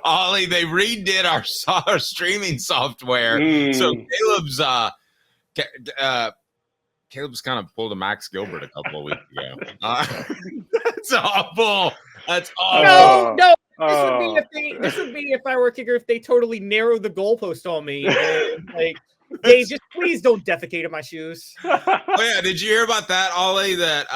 Ollie, they redid our streaming software. So Caleb's kind of pulled a Max Gilbert a couple of weeks ago. That's awful. That's awful. No. This would be if I were a kicker, if they totally narrow the goalpost on me. And, like, Dave, just please don't defecate in my shoes. Oh yeah, did you hear about that, Ollie? That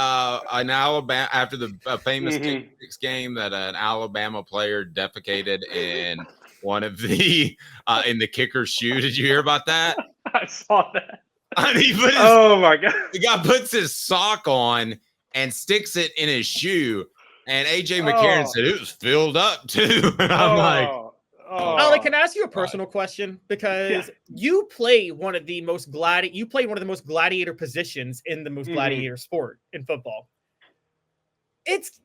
in Alabama, after the famous kick six game, that an Alabama player defecated in one of the in the kicker's shoe. Did you hear about that? I saw that. And he put my God! The guy puts his sock on and sticks it in his shoe. And AJ McCarron said it was filled up too. And I'm like, Ollie, can I ask you a personal question? Because you play one of the most gladiator positions in the most gladiator sport in football.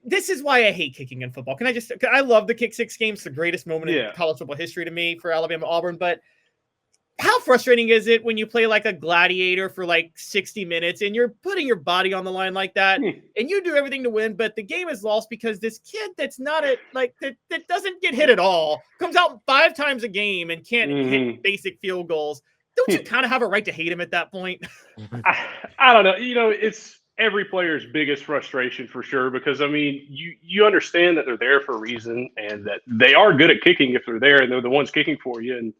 This is why I hate kicking in football. I love the kick six game. It's the greatest moment in college football history to me for Alabama Auburn, but how frustrating is it when you play like a gladiator for like 60 minutes and you're putting your body on the line like that and you do everything to win, but the game is lost because this kid that's not that doesn't get hit at all comes out 5 times a game and can't hit basic field goals. Don't you kind of have a right to hate him at that point? I don't know. It's every player's biggest frustration for sure, because I mean, you understand that they're there for a reason and that they are good at kicking if they're there and they're the ones kicking for you. And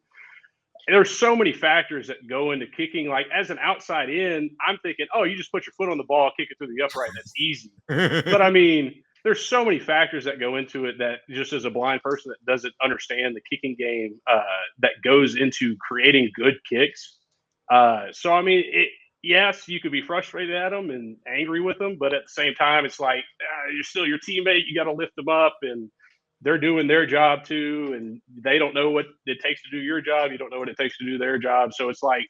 there's so many factors that go into kicking. Like, as an outside in, I'm thinking, oh, you just put your foot on the ball, kick it through the upright. That's easy. But I mean, there's so many factors that go into it that just as a blind person that doesn't understand the kicking game that goes into creating good kicks. So, I mean, yes, you could be frustrated at them and angry with them, but at the same time, it's like you're still your teammate. You got to lift them up, and they're doing their job too, and they don't know what it takes to do your job. You don't know what it takes to do their job. So it's like,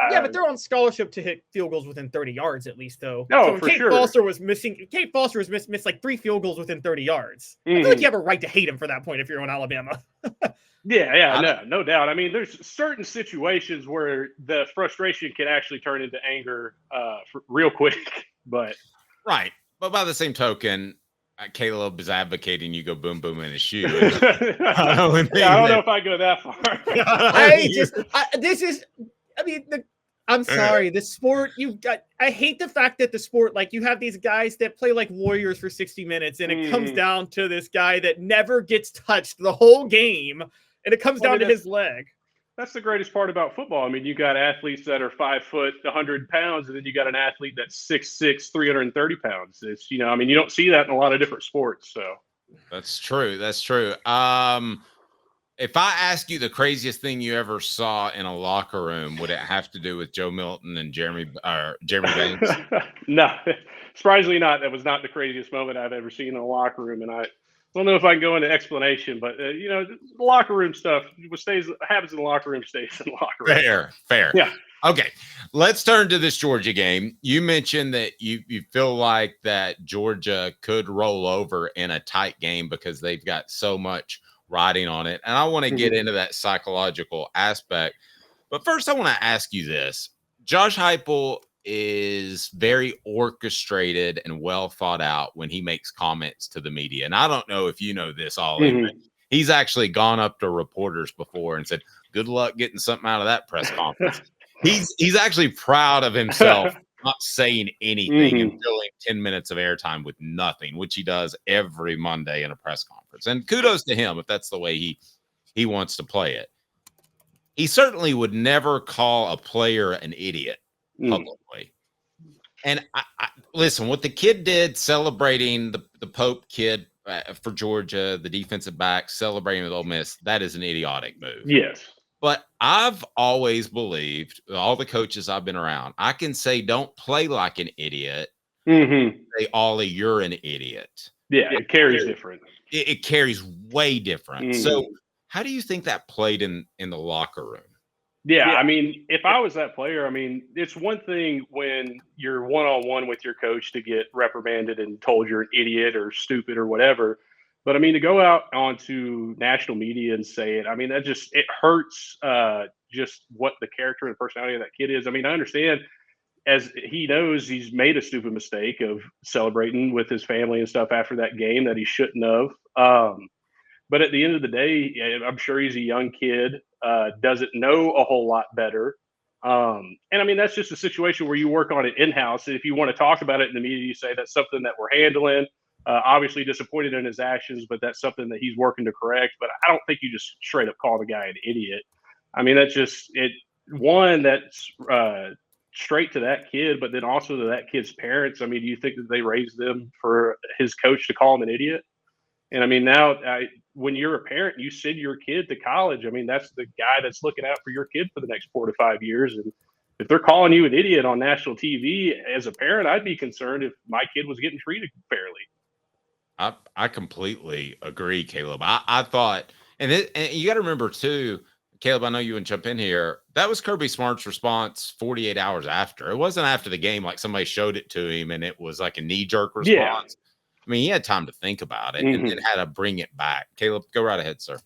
but they're on scholarship to hit field goals within 30 yards at least, though. No, for sure. Kate Foster was missed like 3 field goals within 30 yards. I feel like you have a right to hate him for that point if you're on Alabama. No doubt. I mean, there's certain situations where the frustration can actually turn into anger real quick. But right. But by the same token, Caleb is advocating you go boom boom in his shoe. I don't know if I go that far. I'm sorry. The sport I hate the fact that the sport, like, you have these guys that play like warriors for 60 minutes and it comes down to this guy that never gets touched the whole game and it comes down to his leg. That's the greatest part about football. I mean, you got athletes that are 5 foot, 100 pounds, and then you got an athlete that's 6'6", 330 pounds. It's, you don't see that in a lot of different sports. So that's true. That's true. If I ask you the craziest thing you ever saw in a locker room, would it have to do with Joe Milton and Jeremy Banks? No, surprisingly not. That was not the craziest moment I've ever seen in a locker room, and I don't know if I can go into explanation, but locker room stuff, what happens in the locker room stays in the locker room. Fair. Yeah. Okay. Let's turn to this Georgia game. You mentioned that you feel like that Georgia could roll over in a tight game because they've got so much riding on it. And I want to get into that psychological aspect. But first, I want to ask you this. Josh Heupel is very orchestrated and well thought out when he makes comments to the media. And I don't know if you know this, Ollie, but he's actually gone up to reporters before and said, good luck getting something out of that press conference. He's actually proud of himself not saying anything and filling 10 minutes of airtime with nothing, which he does every Monday in a press conference. And kudos to him if that's the way he wants to play it. He certainly would never call a player an idiot publicly. And I listen, what the kid did celebrating the Pope kid for Georgia, the defensive back celebrating with Ole Miss, that is an idiotic move. Yes. But I've always believed, all the coaches I've been around, I can say, don't play like an idiot. Say, Ollie, you're an idiot. Yeah, it carries different. It carries way different. So how do you think that played in the locker room? Yeah, I mean, if I was that player, I mean, it's one thing when you're one-on-one with your coach to get reprimanded and told you're an idiot or stupid or whatever. But I mean, to go out onto national media and say it, I mean, it hurts just what the character and personality of that kid is. I mean, I understand, as he knows, he's made a stupid mistake of celebrating with his family and stuff after that game that he shouldn't have. But at the end of the day, I'm sure he's a young kid, doesn't know a whole lot better. And I mean, that's just a situation where you work on it in-house. If you want to talk about it in the media, you say that's something that we're handling. Obviously disappointed in his actions, but that's something that he's working to correct. But I don't think you just straight up call the guy an idiot. I mean, that's just it. One, that's straight to that kid, but then also to that kid's parents. I mean, do you think that they raised them for his coach to call him an idiot? And I mean, now when you're a parent, you send your kid to college. I mean, that's the guy that's looking out for your kid for the next 4 to 5 years. And if they're calling you an idiot on national TV, as a parent, I'd be concerned if my kid was getting treated fairly. I completely agree, Caleb. I thought, and you got to remember too, Caleb, I know you would jump in here. That was Kirby Smart's response 48 hours after. It wasn't after the game like somebody showed it to him and it was like a knee-jerk response. Yeah. I mean, he had time to think about it and then had to bring it back. Caleb, go right ahead, sir.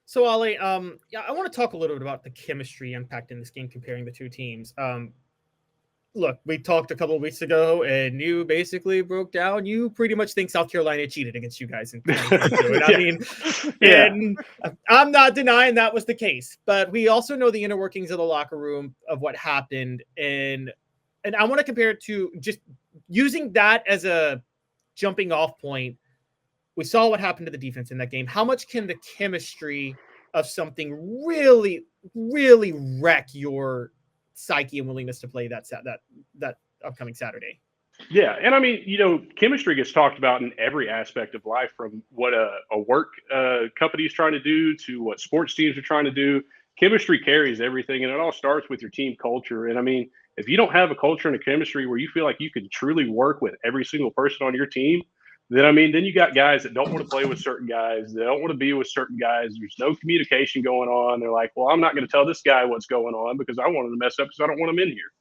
So, Ollie, I want to talk a little bit about the chemistry impact in this game, comparing the two teams. Look, we talked a couple of weeks ago, and you basically broke down. You pretty much think South Carolina cheated against you guys in 2022. And I mean, and I'm not denying that was the case. But we also know the inner workings of the locker room of what happened. And I want to compare it to just using that as a jumping off point. We saw what happened to the defense in that game. How much can the chemistry of something really, really wreck your psyche and willingness to play that upcoming Saturday? Yeah, and I mean, you know, chemistry gets talked about in every aspect of life, from what a work company is trying to do to what sports teams are trying to do. Chemistry carries everything, and it all starts with your team culture. And I mean, if you don't have a culture and a chemistry where you feel like you can truly work with every single person on your team, then you got guys that don't want to play with certain guys. They don't want to be with certain guys. There's no communication going on. They're like, well, I'm not going to tell this guy what's going on because I want him to mess up because I don't want him in here.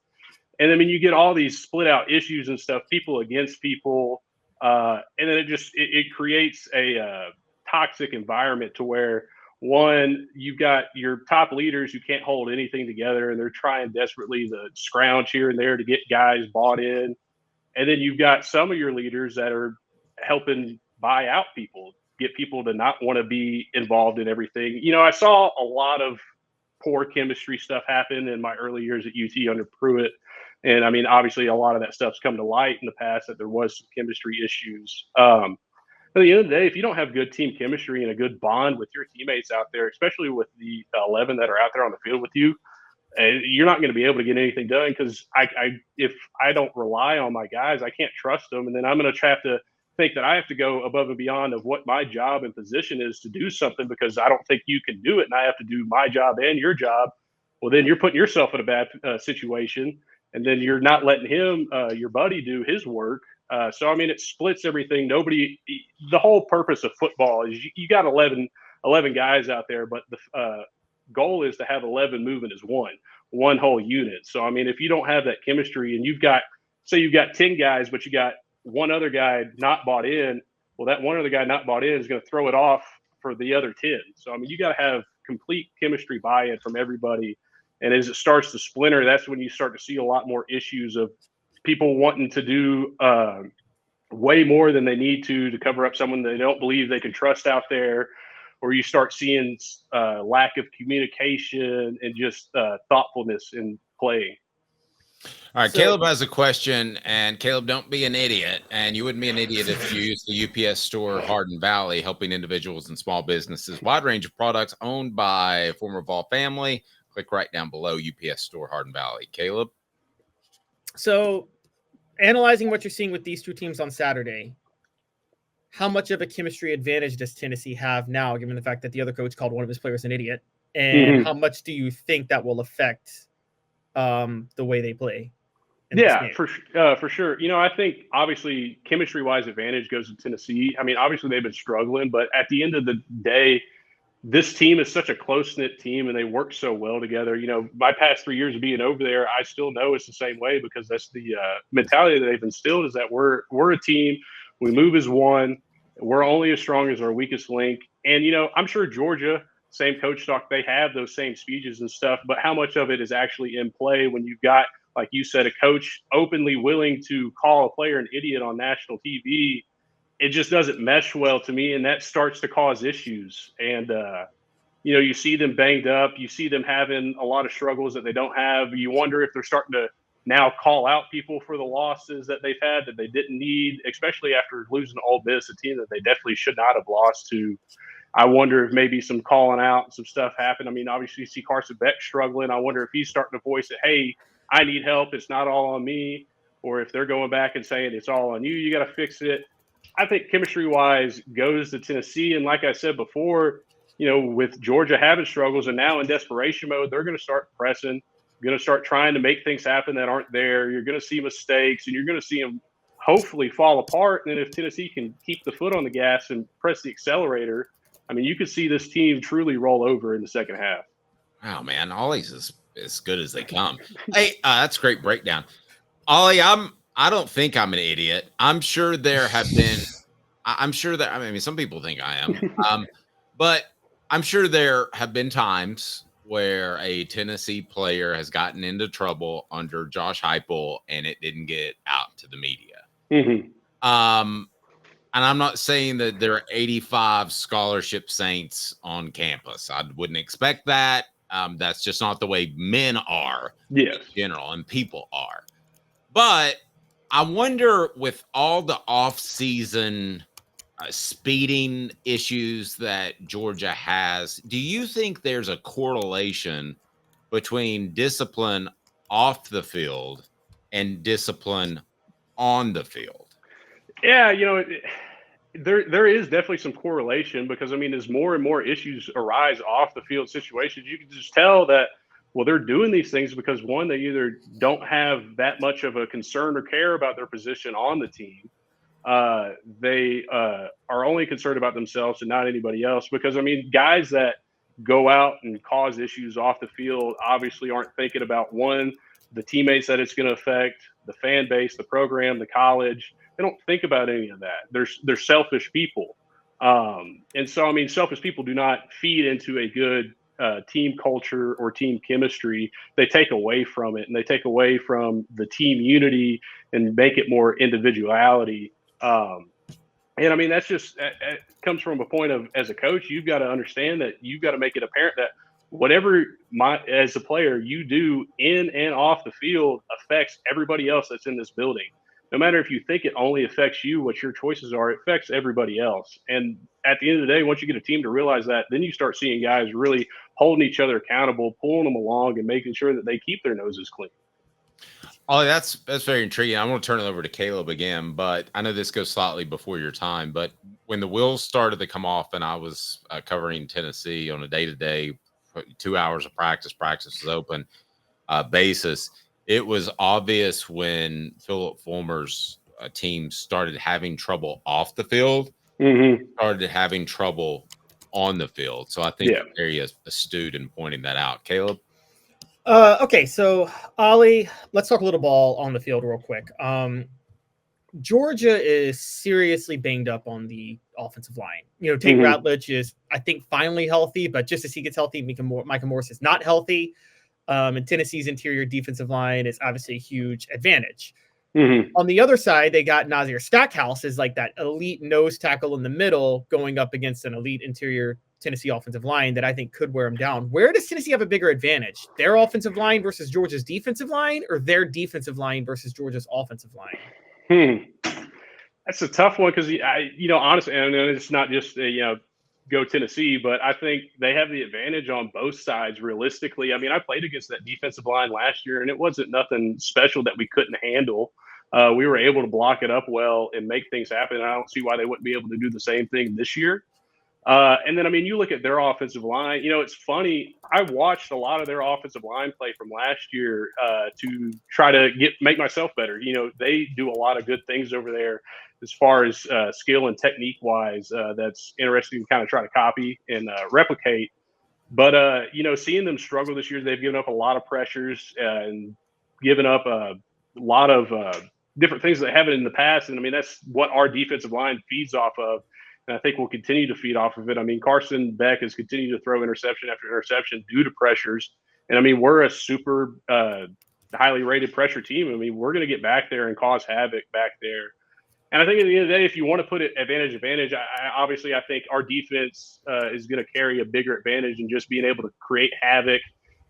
And I mean, you get all these split out issues and stuff, people against people. And then it creates a toxic environment to where, one, you've got your top leaders who can't hold anything together and they're trying desperately to scrounge here and there to get guys bought in. And then you've got some of your leaders that are helping buy out people, get people to not want to be involved in everything. You know, I saw a lot of poor chemistry stuff happen in my early years at UT under Pruitt. And I mean, obviously a lot of that stuff's come to light in the past that there was some chemistry issues. At the end of the day, if you don't have good team chemistry and a good bond with your teammates out there, especially with the 11 that are out there on the field with you, you're not going to be able to get anything done, because if I don't rely on my guys, I can't trust them. And then I'm going to have to think that I have to go above and beyond of what my job and position is to do something because I don't think you can do it, and I have to do my job and your job. Well, then you're putting yourself in a bad situation, and then you're not letting him, your buddy, do his work. So, I mean, it splits everything. The whole purpose of football is you got 11 guys out there, but the goal is to have 11 moving as one whole unit. So, I mean, if you don't have that chemistry and you've got 10 guys, but you got one other guy not bought in, well, that one other guy not bought in is going to throw it off for the other 10. So, I mean, you got to have complete chemistry buy-in from everybody. And as it starts to splinter, that's when you start to see a lot more issues of people wanting to do way more than they need to cover up someone they don't believe they can trust out there, or you start seeing lack of communication and just thoughtfulness in playing. All right, so, Caleb has a question, and Caleb, don't be an idiot. And you wouldn't be an idiot if you used the UPS store Hardin Valley, helping individuals and small businesses. Wide range of products owned by a former Vol family. Click right down below, UPS store Hardin Valley. Caleb? So, analyzing what you're seeing with these two teams on Saturday, how much of a chemistry advantage does Tennessee have now, given the fact that the other coach called one of his players an idiot? And how much do you think that will affect the way they play? Yeah, for sure. You know, I think obviously chemistry-wise advantage goes to Tennessee. I mean, obviously they've been struggling, but at the end of the day, this team is such a close-knit team and they work so well together. You know, my past 3 years of being over there, I still know it's the same way, because that's the mentality that they've instilled, is that we're a team. We move as one. We're only as strong as our weakest link. And, you know, I'm sure Georgia, same coach talk, they have those same speeches and stuff, but how much of it is actually in play when you've got, like you said, a coach openly willing to call a player an idiot on national TV? it just doesn't mesh well to me, and that starts to cause issues. And you see them banged up, you see them having a lot of struggles that they don't have. You wonder if they're starting to now call out people for the losses that they've had that they didn't need, especially after losing to Ole Miss, a team that they definitely should not have lost to. I wonder if maybe some calling out and some stuff happened. I mean, obviously you see Carson Beck struggling. I wonder if he's starting to voice it, hey, I need help. It's not all on me. Or if they're going back and saying it's all on you, you got to fix it. I think chemistry-wise goes to Tennessee. And like I said before, with Georgia having struggles and now in desperation mode, they're going to start pressing, going to start trying to make things happen that aren't there. You're going to see mistakes, and you're going to see them hopefully fall apart. And then if Tennessee can keep the foot on the gas and press the accelerator, I mean, you could see this team truly roll over in the second half. Wow, man, Ollie's as good as they come. Hey, that's a great breakdown. Ollie, I don't think I'm an idiot. I'm sure there have been some people think I am. But I'm sure there have been times where a Tennessee player has gotten into trouble under Josh Heupel and it didn't get out to the media. Mm-hmm. And I'm not saying that there are 85 scholarship saints on campus. I wouldn't expect that. That's just not the way men are in general and people are. But I wonder, with all the off-season speeding issues that Georgia has, do you think there's a correlation between discipline off the field and discipline on the field? Yeah, there is definitely some correlation, because I mean, as more and more issues arise off the field situations, you can just tell that, well, they're doing these things because, one, they either don't have that much of a concern or care about their position on the team. They are only concerned about themselves and not anybody else, because I mean, guys that go out and cause issues off the field obviously aren't thinking about, one, the teammates that it's going to affect, the fan base, the program, the college. They don't think about any of that. They're selfish people. And so, I mean, selfish people do not feed into a good team culture or team chemistry. They take away from it, and they take away from the team unity and make it more individuality. And I mean, that's just, it comes from a point of, as a coach, you've got to understand that you've got to make it apparent that whatever as a player you do in and off the field affects everybody else that's in this building. No matter if you think it only affects you, what your choices are, it affects everybody else. And at the end of the day, once you get a team to realize that, then you start seeing guys really holding each other accountable, pulling them along, and making sure that they keep their noses clean. Oh, that's very intriguing. I want to turn it over to Caleb again, but I know this goes slightly before your time. But when the wheels started to come off, and I was covering Tennessee on a day-to-day, 2 hours of practice is open basis, it was obvious when Philip Fulmer's team started having trouble off the field, started having trouble on the field. So I think you're very astute in pointing that out. Caleb? Okay, so Ollie, let's talk a little ball on the field real quick. Georgia is seriously banged up on the offensive line. Tate Ratledge is, I think, finally healthy, but just as he gets healthy, Micah Morris is not healthy. And Tennessee's interior defensive line is obviously a huge advantage. On the other side, they got Nazir Stackhouse as like that elite nose tackle in the middle going up against an elite interior Tennessee offensive line that I think could wear them down. Where does Tennessee have a bigger advantage? Their offensive line versus Georgia's defensive line, or their defensive line versus Georgia's offensive line? That's a tough one, because honestly, and it's not just go Tennessee, but I think they have the advantage on both sides. Realistically, I mean, I played against that defensive line last year, and it wasn't nothing special that we couldn't handle. We were able to block it up well and make things happen. And I don't see why they wouldn't be able to do the same thing this year. And then, I mean, you look at their offensive line. It's funny. I watched a lot of their offensive line play from last year to try to make myself better. They do a lot of good things over there as far as skill and technique wise. That's interesting to kind of try to copy and replicate. But, seeing them struggle this year, they've given up a lot of pressures and given up a lot of different things that haven't in the past. And I mean, that's what our defensive line feeds off of. And I think we'll continue to feed off of it. I mean, Carson Beck has continued to throw interception after interception due to pressures. And I mean, we're a super highly rated pressure team. I mean, we're going to get back there and cause havoc back there. And I think at the end of the day, if you want to put it advantage, I think our defense is going to carry a bigger advantage in just being able to create havoc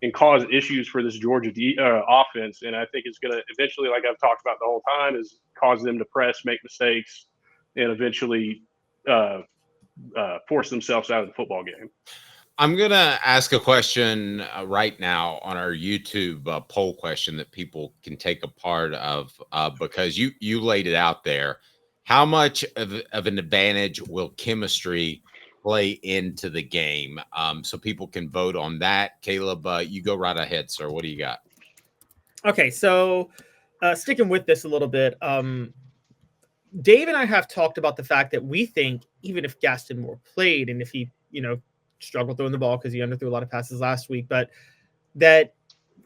and cause issues for this Georgia offense. And I think it's going to eventually, like I've talked about the whole time, is cause them to press, make mistakes, and eventually force themselves out of the football game. I'm going to ask a question right now on our YouTube poll question that people can take a part of because you laid it out there. How much of an advantage will chemistry play into the game? So people can vote on that. Caleb, you go right ahead, sir. What do you got? Okay, so sticking with this a little bit, Dave and I have talked about the fact that we think even if Gaston Moore played and if he, struggled throwing the ball because he underthrew a lot of passes last week, but that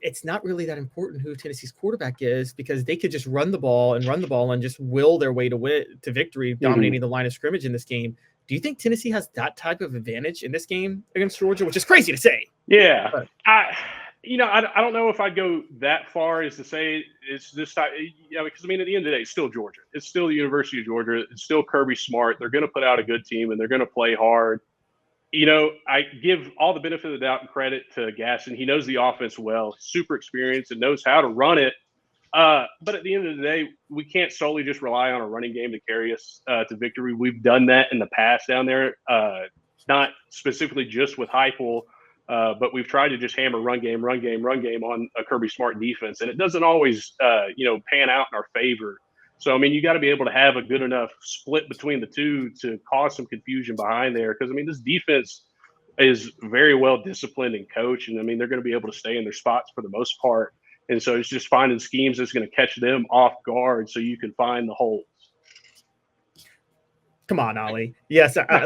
it's not really that important who Tennessee's quarterback is because they could just run the ball and just will their way to victory, dominating the line of scrimmage in this game. Do you think Tennessee has that type of advantage in this game against Georgia, which is crazy to say? Yeah. But I don't know if I'd go that far as to say it's this type, because at the end of the day, it's still Georgia. It's still the University of Georgia. It's still Kirby Smart. They're going to put out a good team and they're going to play hard. I give all the benefit of the doubt and credit to Gaston. He knows the offense well, super experienced, and knows how to run it. But at the end of the day, we can't solely just rely on a running game to carry us to victory. We've done that in the past down there, not specifically just with Heupel, but we've tried to just hammer run game on a Kirby Smart defense, and it doesn't always, pan out in our favor. So, you got to be able to have a good enough split between the two to cause some confusion behind there. Because, this defense is very well disciplined and coached. And, they're going to be able to stay in their spots for the most part. And so it's just finding schemes that's going to catch them off guard so you can find the holes. Come on, Ollie. Yes, wait. I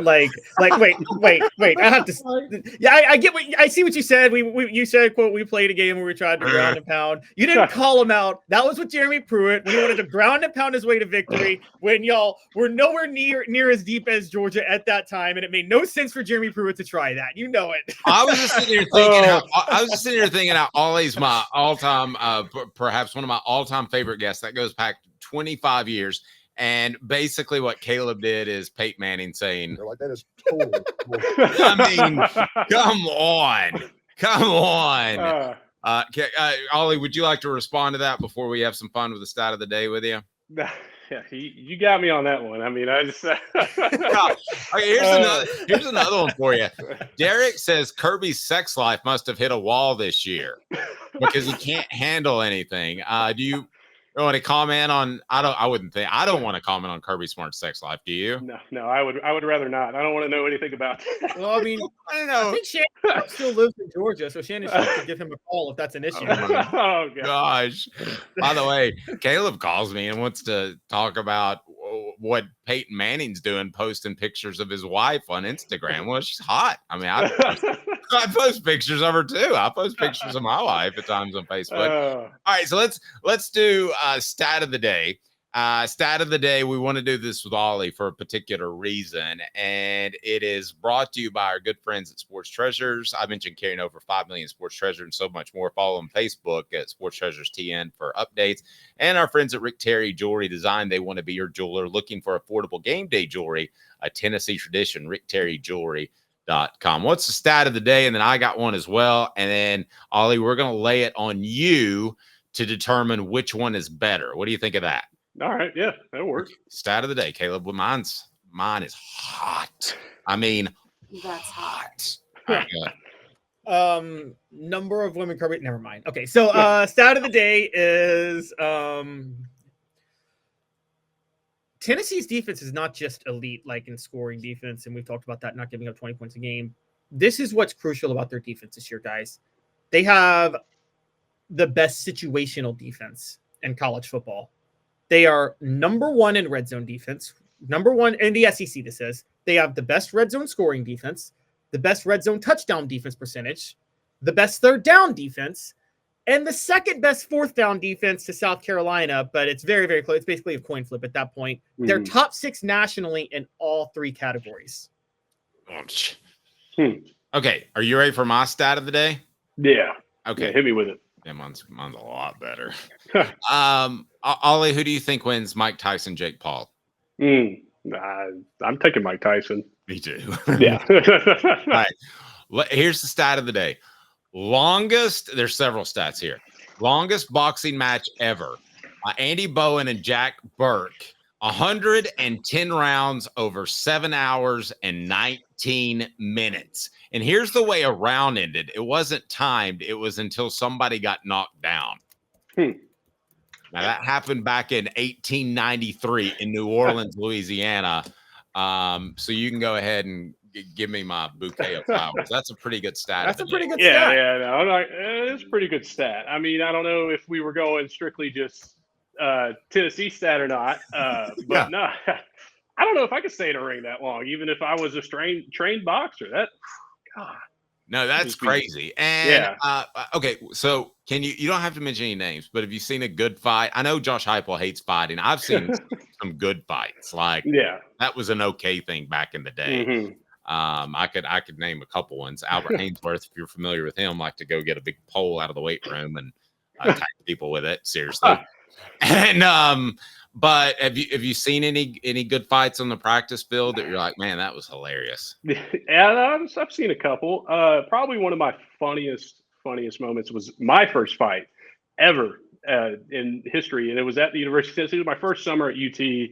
have to. Yeah, I get what I see what you said. You said, "quote We played a game where we tried to ground and pound." You didn't call him out. That was with Jeremy Pruitt when he wanted to ground and pound his way to victory. When y'all were nowhere near as deep as Georgia at that time, and it made no sense for Jeremy Pruitt to try that. You know it. I was just sitting here thinking, Ollie's my all-time, perhaps one of my all-time favorite guests. That goes back 25 years. And basically what Caleb did is Peyton Manning saying, like, that is totally come on. Ollie, would you like to respond to that before we have some fun with the stat of the day with you? Yeah, you got me on that one. I just here's another one for you. Derek says Kirby's sex life must have hit a wall this year because he can't handle anything. Do you want to comment on? I don't want to comment on Kirby Smart's sex life. Do you? No, I would rather not. I don't want to know anything about it. Well, I don't know. I think Shannon still lives in Georgia, so Shannon should give him a call if that's an issue. Oh gosh. By the way, Caleb calls me and wants to talk about what Peyton Manning's doing, posting pictures of his wife on Instagram. Well, she's hot. I post pictures of her too. I post pictures of my wife at times on Facebook. All right, so let's do stat of the day. Stat of the day. We want to do this with Ollie for a particular reason, and it is brought to you by our good friends at Sports Treasures. I mentioned carrying over 5 million Sports Treasures and so much more. Follow them on Facebook at Sports Treasures TN for updates, and our friends at Rick Terry Jewelry Design. They want to be your jeweler looking for affordable game day jewelry, a Tennessee tradition. Rick Terry Jewelry.com. What's the stat of the day? And then I got one as well. And then Ollie, we're going to lay it on you to determine which one is better. What do you think of that? All right. Yeah, that'll work. Stat of the day, Caleb. Well, mine is hot. That's hot. Number of women Kirby. Never mind. Okay. So stat of the day is Tennessee's defense is not just elite, like in scoring defense, and we've talked about that, not giving up 20 points a game. This is what's crucial about their defense this year, guys. They have the best situational defense in college football. They are number one in red zone defense, number one in the SEC, this is. They have the best red zone scoring defense, the best red zone touchdown defense percentage, the best third down defense, and the second best fourth down defense to South Carolina, but it's very, very close. It's basically a coin flip at that point. Mm-hmm. They're top 6 nationally in all 3 categories. Okay. Are you ready for my stat of the day? Yeah. Okay. Yeah, hit me with it. Yeah, mine's a lot better. Ollie, who do you think wins Mike Tyson, Jake Paul? I'm taking Mike Tyson. Me too. Yeah. All right. Here's the stat of the day. There's several stats here. Longest boxing match ever. Andy Bowen and Jack Burke. 110 rounds over 7 hours and 19 minutes. And here's the way a round ended. It wasn't timed. It was until somebody got knocked down. Now, that happened back in 1893 in New Orleans, Louisiana. So you can go ahead and give me my bouquet of flowers. That's a pretty good stat. That's a pretty good stat. Yeah, no, it's a pretty good stat. I mean, I don't know if we were going strictly just Tennessee stat or not, but no, I don't know if I could stay in a ring that long, even if I was a trained boxer. God. No, that's crazy. And okay, so you don't have to mention any names, but have you seen a good fight? I know Josh Heupel hates fighting. I've seen some good fights. Like, that was an okay thing back in the day. Mm-hmm. I could name a couple ones. Albert Hainsworth, if you're familiar with him, like to go get a big pole out of the weight room and attack people with it. Seriously. And but have you seen any good fights on the practice field that you're like, man, that was hilarious? Yeah, I've seen a couple. Probably one of my funniest moments was my first fight ever in history, and it was at the University of Tennessee. It was my first summer at UT, and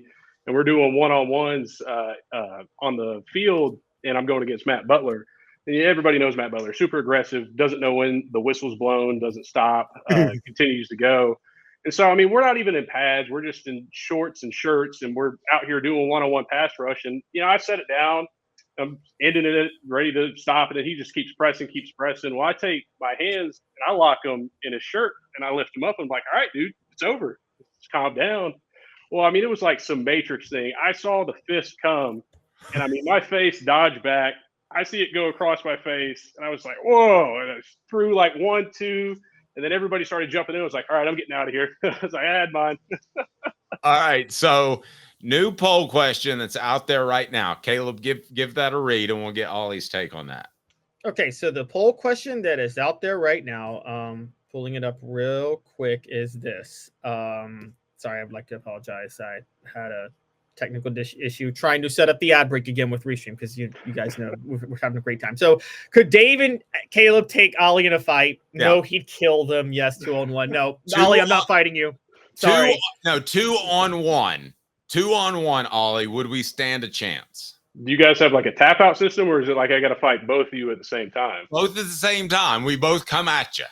we're doing one-on-ones on the field, and I'm going against Matt Butler. And everybody knows Matt Butler, super aggressive, doesn't know when the whistle's blown, doesn't stop, continues to go. And so, I mean, we're not even in pads. We're just in shorts and shirts, and we're out here doing one-on-one pass rush. And, I set it down. I'm ending it, ready to stop it, and he just keeps pressing. Well, I take my hands, and I lock him in his shirt, and I lift him up. And I'm like, all right, dude, it's over. Just calm down. Well, I mean, it was like some Matrix thing. I saw the fist come, and, I mean, my face dodged back. I see it go across my face, and I was like, whoa. And I threw like 1, 2. And then everybody started jumping in. I was like, all right, I'm getting out of here. I was like, I had mine. All right. So new poll question that's out there right now. Caleb, give that a read and we'll get Ollie's take on that. Okay. So the poll question that is out there right now, pulling it up real quick, is this. Sorry, I'd like to apologize. I had a technical issue trying to set up the ad break again with Restream because you guys know we're having a great time. So could Dave and Caleb take Ollie in a fight? Yeah. No, he'd kill them. Yes, 2-on-1. No, Ollie, I'm not fighting you. Sorry. 2-on-1. 2-on-1, Ollie. Would we stand a chance? Do you guys have like a tap out system, or is it like I got to fight both of you at the same time? Both at the same time. We both come at you.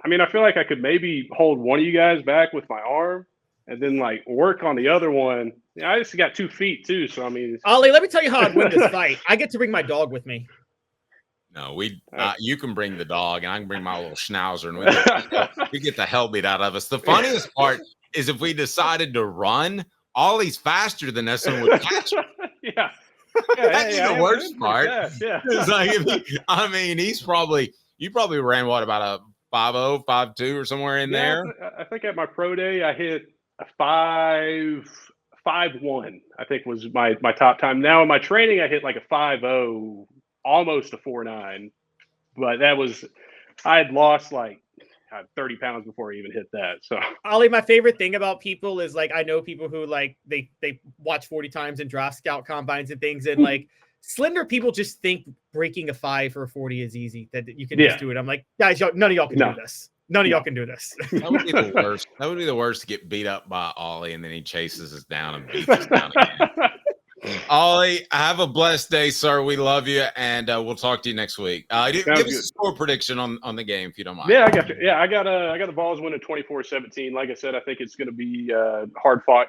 I mean, I feel like I could maybe hold one of you guys back with my arm and then like work on the other one. I just got 2 feet too, so I mean, Ollie, let me tell you how I'd win this fight. I get to bring my dog with me. No, you can bring the dog, and I can bring my little schnauzer, and we get the hell beat out of us. The funniest part is if we decided to run, Ollie's faster than us and would catch him. Yeah. That'd be the worst part. Yeah. It's like, I mean, you probably ran what, about a 5.0, 5.2 or somewhere in there? I think at my pro day I hit a 5.1, I think was my top time. Now in my training I hit like a 5.0, almost a 4.9, but I had lost like 30 pounds before I even hit that. So Ollie, my favorite thing about people is like I know people who like they watch 40 times in draft scout combines and things, and like slender people just think breaking a 5 or a 40 is easy, that you can just do it. I'm like, guys, none of y'all can do this. None of y'all can do this. That would be the worst. That would be the worst, to get beat up by Ollie and then he chases us down and beats us down again. Ollie, have a blessed day, sir. We love you, and we'll talk to you next week. Give us a score prediction on the game, if you don't mind. Yeah, I got you. Yeah, I got the Vols winning 24-17. Like I said, I think it's going to be a hard-fought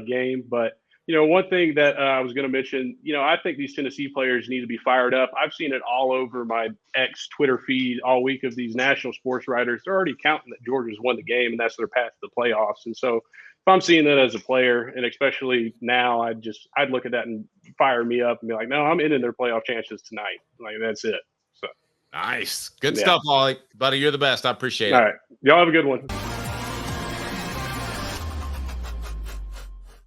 game. But, one thing that I was going to mention, I think these Tennessee players need to be fired up. I've seen it all over my ex-Twitter feed all week of these national sports writers. They're already counting that Georgia's won the game, and that's their path to the playoffs. And so if I'm seeing that as a player, and especially now, I'd look at that and fire me up and be like, no, I'm in their playoff chances tonight. Like, that's it. So nice. Good stuff, Ollie. Buddy, you're the best. I appreciate it. All right. Y'all have a good one.